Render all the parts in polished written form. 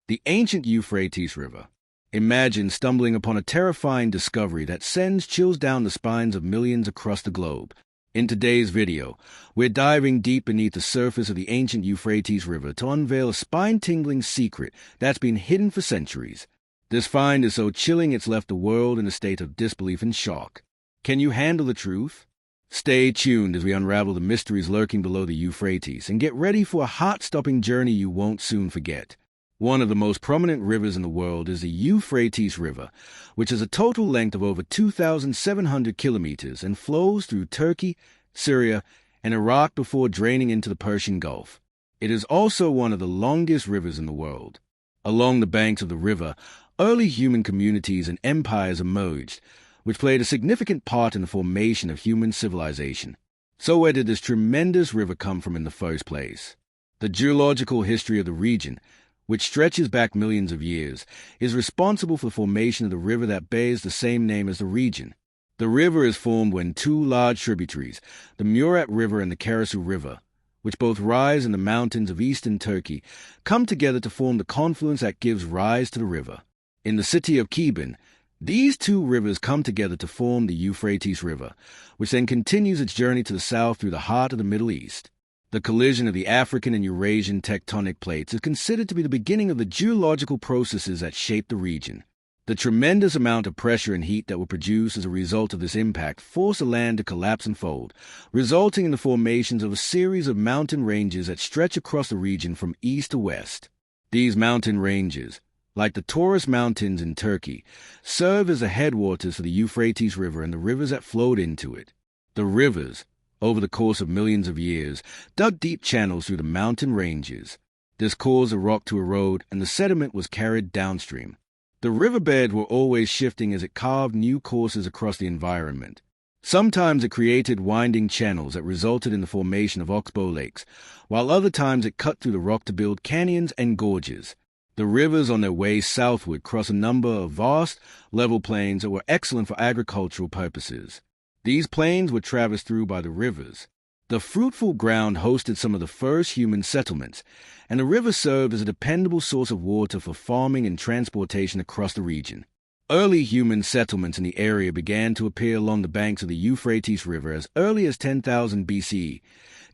The ancient Euphrates River. Imagine stumbling upon a terrifying discovery that sends chills down the spines of millions across the globe. In today's video, we're diving deep beneath the surface of the ancient Euphrates River to unveil a spine-tingling secret that's been hidden for centuries. This find is so chilling it's left the world in a state of disbelief and shock. Can you handle the truth? Stay tuned as we unravel the mysteries lurking below the Euphrates and get ready for a heart-stopping journey you won't soon forget. One of the most prominent rivers in the world is the Euphrates River, which has a total length of over 2,700 kilometers and flows through Turkey, Syria, and Iraq before draining into the Persian Gulf. It is also one of the longest rivers in the world. Along the banks of the river, early human communities and empires emerged, which played a significant part in the formation of human civilization. So where did this tremendous river come from in the first place? The geological history of the region, which stretches back millions of years, is responsible for the formation of the river that bears the same name as the region. The river is formed when two large tributaries, the Murat River and the Karasu River, which both rise in the mountains of eastern Turkey, come together to form the confluence that gives rise to the river. In the city of Kebun, these two rivers come together to form the Euphrates River, which then continues its journey to the south through the heart of the Middle East. The collision of the African and Eurasian tectonic plates is considered to be the beginning of the geological processes that shape the region. The tremendous amount of pressure and heat that were produced as a result of this impact forced the land to collapse and fold, resulting in the formations of a series of mountain ranges that stretch across the region from east to west. These mountain ranges, like the Taurus Mountains in Turkey, serve as the headwaters for the Euphrates River and the rivers that flowed into it. The rivers, over the course of millions of years, dug deep channels through the mountain ranges. This caused the rock to erode, and the sediment was carried downstream. The riverbeds were always shifting as it carved new courses across the environment. Sometimes it created winding channels that resulted in the formation of oxbow lakes, while other times it cut through the rock to build canyons and gorges. The rivers on their way southward cross a number of vast, level plains that were excellent for agricultural purposes. These plains were traversed through by the rivers. The fruitful ground hosted some of the first human settlements, and the river served as a dependable source of water for farming and transportation across the region. Early human settlements in the area began to appear along the banks of the Euphrates River as early as 10,000 BCE,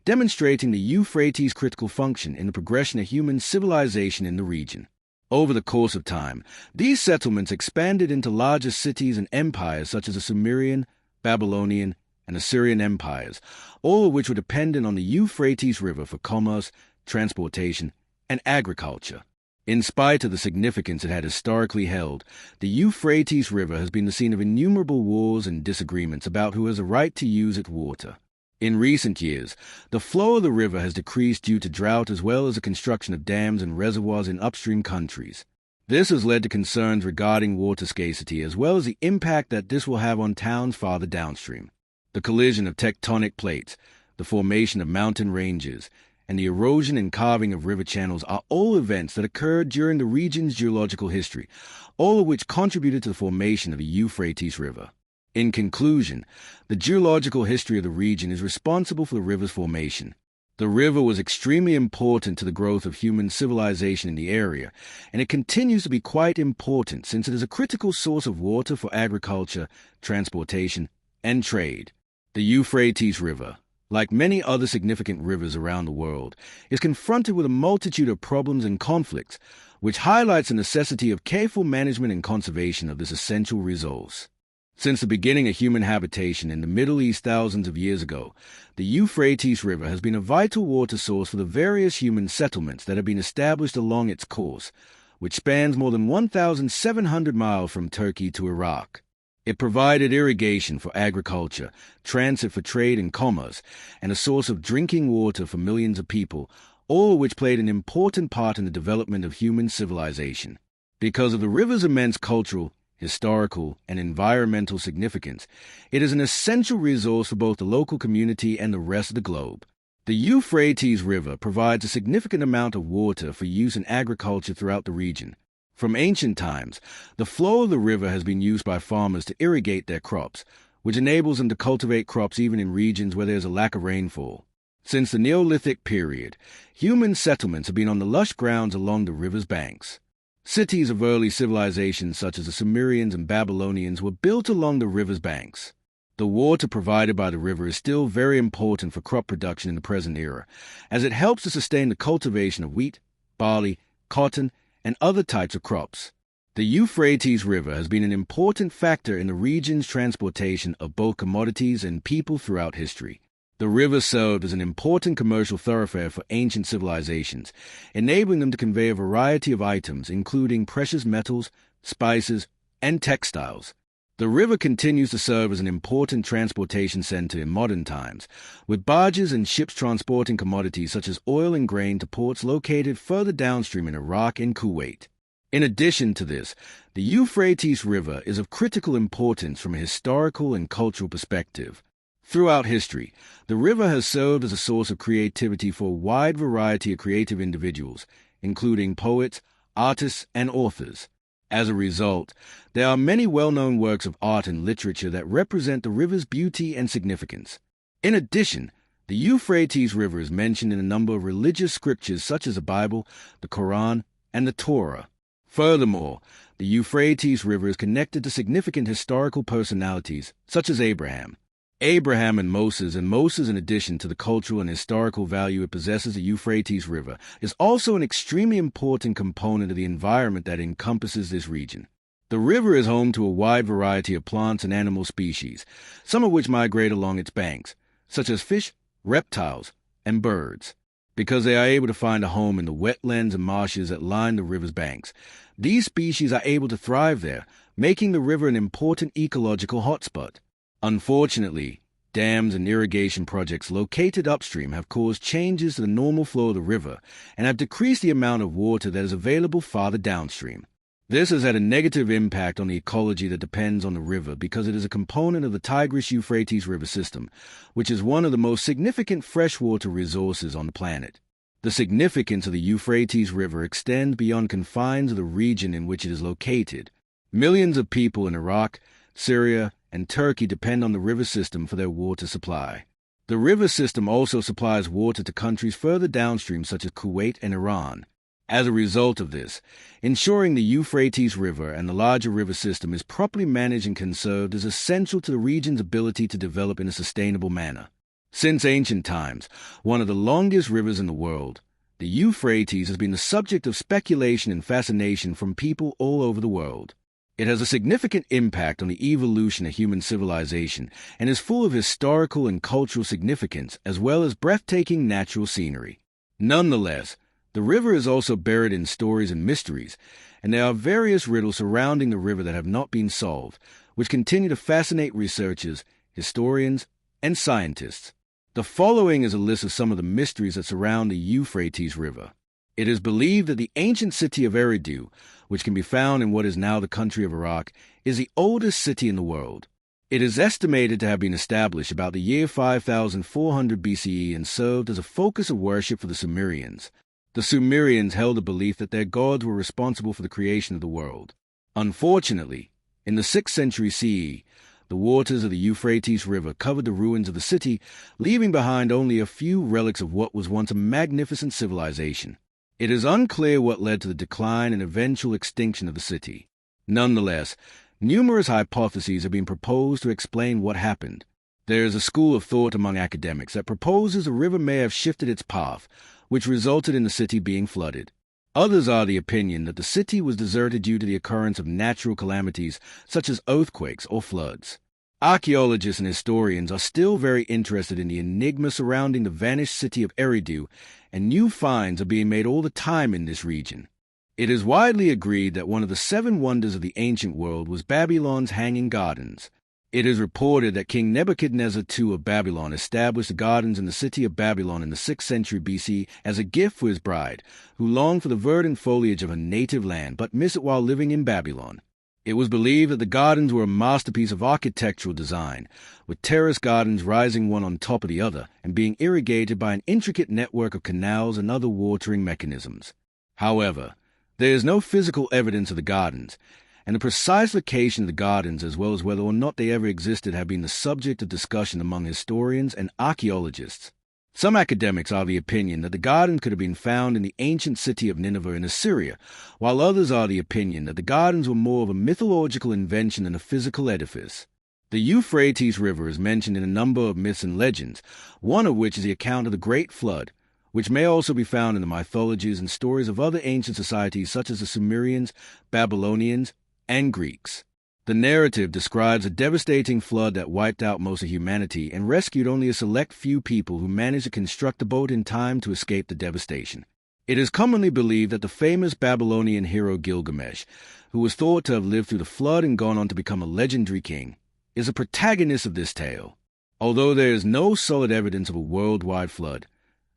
demonstrating the Euphrates' critical function in the progression of human civilization in the region. Over the course of time, these settlements expanded into larger cities and empires such as the Sumerian, Babylonian, and Assyrian empires, all of which were dependent on the Euphrates River for commerce, transportation, and agriculture. In spite of the significance it had historically held, the Euphrates River has been the scene of innumerable wars and disagreements about who has a right to use its water. In recent years, the flow of the river has decreased due to drought as well as the construction of dams and reservoirs in upstream countries. This has led to concerns regarding water scarcity as well as the impact that this will have on towns farther downstream. The collision of tectonic plates, the formation of mountain ranges, and the erosion and carving of river channels are all events that occurred during the region's geological history, all of which contributed to the formation of the Euphrates River. In conclusion, the geological history of the region is responsible for the river's formation. The river was extremely important to the growth of human civilization in the area, and it continues to be quite important since it is a critical source of water for agriculture, transportation, and trade. The Euphrates River, like many other significant rivers around the world, is confronted with a multitude of problems and conflicts, which highlights the necessity of careful management and conservation of this essential resource. Since the beginning of human habitation in the Middle East thousands of years ago, the Euphrates River has been a vital water source for the various human settlements that have been established along its course, which spans more than 1,700 miles from Turkey to Iraq. It provided irrigation for agriculture, transit for trade and commerce, and a source of drinking water for millions of people, all of which played an important part in the development of human civilization. Because of the river's immense cultural, historical, and environmental significance, it is an essential resource for both the local community and the rest of the globe. The Euphrates River provides a significant amount of water for use in agriculture throughout the region. From ancient times, the flow of the river has been used by farmers to irrigate their crops, which enables them to cultivate crops even in regions where there is a lack of rainfall. Since the Neolithic period, human settlements have been on the lush grounds along the river's banks. Cities of early civilizations such as the Sumerians and Babylonians were built along the river's banks. The water provided by the river is still very important for crop production in the present era, as it helps to sustain the cultivation of wheat, barley, cotton, and other types of crops. The Euphrates River has been an important factor in the region's transportation of both commodities and people throughout history. The river served as an important commercial thoroughfare for ancient civilizations, enabling them to convey a variety of items, including precious metals, spices, and textiles. The river continues to serve as an important transportation center in modern times, with barges and ships transporting commodities such as oil and grain to ports located further downstream in Iraq and Kuwait. In addition to this, the Euphrates River is of critical importance from a historical and cultural perspective. Throughout history, the river has served as a source of creativity for a wide variety of creative individuals, including poets, artists, and authors. As a result, there are many well-known works of art and literature that represent the river's beauty and significance. In addition, the Euphrates River is mentioned in a number of religious scriptures such as the Bible, the Quran, and the Torah. Furthermore, the Euphrates River is connected to significant historical personalities such as Abraham and Moses, in addition to the cultural and historical value it possesses, the Euphrates River is also an extremely important component of the environment that encompasses this region. The river is home to a wide variety of plants and animal species, some of which migrate along its banks, such as fish, reptiles, and birds. Because they are able to find a home in the wetlands and marshes that line the river's banks, these species are able to thrive there, making the river an important ecological hotspot. Unfortunately, dams and irrigation projects located upstream have caused changes to the normal flow of the river and have decreased the amount of water that is available farther downstream. This has had a negative impact on the ecology that depends on the river because it is a component of the Tigris-Euphrates River system, which is one of the most significant freshwater resources on the planet. The significance of the Euphrates River extends beyond confines of the region in which it is located. Millions of people in Iraq, Syria, and Turkey depend on the river system for their water supply. The river system also supplies water to countries further downstream such as Kuwait and Iran. As a result of this, ensuring the Euphrates River and the larger river system is properly managed and conserved is essential to the region's ability to develop in a sustainable manner. Since ancient times, one of the longest rivers in the world, the Euphrates has been the subject of speculation and fascination from people all over the world. It has a significant impact on the evolution of human civilization and is full of historical and cultural significance as well as breathtaking natural scenery. Nonetheless, the river is also buried in stories and mysteries, and there are various riddles surrounding the river that have not been solved, which continue to fascinate researchers, historians, and scientists. The following is a list of some of the mysteries that surround the Euphrates River. It is believed that the ancient city of Eridu, which can be found in what is now the country of Iraq, is the oldest city in the world. It is estimated to have been established about the year 5400 BCE and served as a focus of worship for the Sumerians. The Sumerians held a belief that their gods were responsible for the creation of the world. Unfortunately, in the 6th century CE, the waters of the Euphrates River covered the ruins of the city, leaving behind only a few relics of what was once a magnificent civilization. It is unclear what led to the decline and eventual extinction of the city. Nonetheless, numerous hypotheses have been proposed to explain what happened. There is a school of thought among academics that proposes the river may have shifted its path, which resulted in the city being flooded. Others are the opinion that the city was deserted due to the occurrence of natural calamities such as earthquakes or floods. Archaeologists and historians are still very interested in the enigma surrounding the vanished city of Eridu, and new finds are being made all the time in this region. It is widely agreed that one of the 7 wonders of the ancient world was Babylon's Hanging Gardens. It is reported that King Nebuchadnezzar II of Babylon established the gardens in the city of Babylon in the 6th century BC as a gift for his bride, who longed for the verdant foliage of her native land but missed it while living in Babylon. It was believed that the gardens were a masterpiece of architectural design, with terrace gardens rising one on top of the other and being irrigated by an intricate network of canals and other watering mechanisms. However, there is no physical evidence of the gardens, and the precise location of the gardens as well as whether or not they ever existed have been the subject of discussion among historians and archaeologists. Some academics are of the opinion that the gardens could have been found in the ancient city of Nineveh in Assyria, while others are of the opinion that the gardens were more of a mythological invention than a physical edifice. The Euphrates River is mentioned in a number of myths and legends, one of which is the account of the Great Flood, which may also be found in the mythologies and stories of other ancient societies such as the Sumerians, Babylonians, and Greeks. The narrative describes a devastating flood that wiped out most of humanity and rescued only a select few people who managed to construct a boat in time to escape the devastation. It is commonly believed that the famous Babylonian hero Gilgamesh, who was thought to have lived through the flood and gone on to become a legendary king, is a protagonist of this tale. Although there is no solid evidence of a worldwide flood,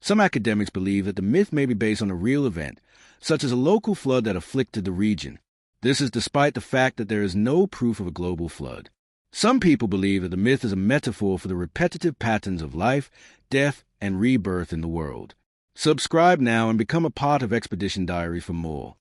some academics believe that the myth may be based on a real event, such as a local flood that afflicted the region. This is despite the fact that there is no proof of a global flood. Some people believe that the myth is a metaphor for the repetitive patterns of life, death, and rebirth in the world. Subscribe now and become a part of Expedition Diary for more.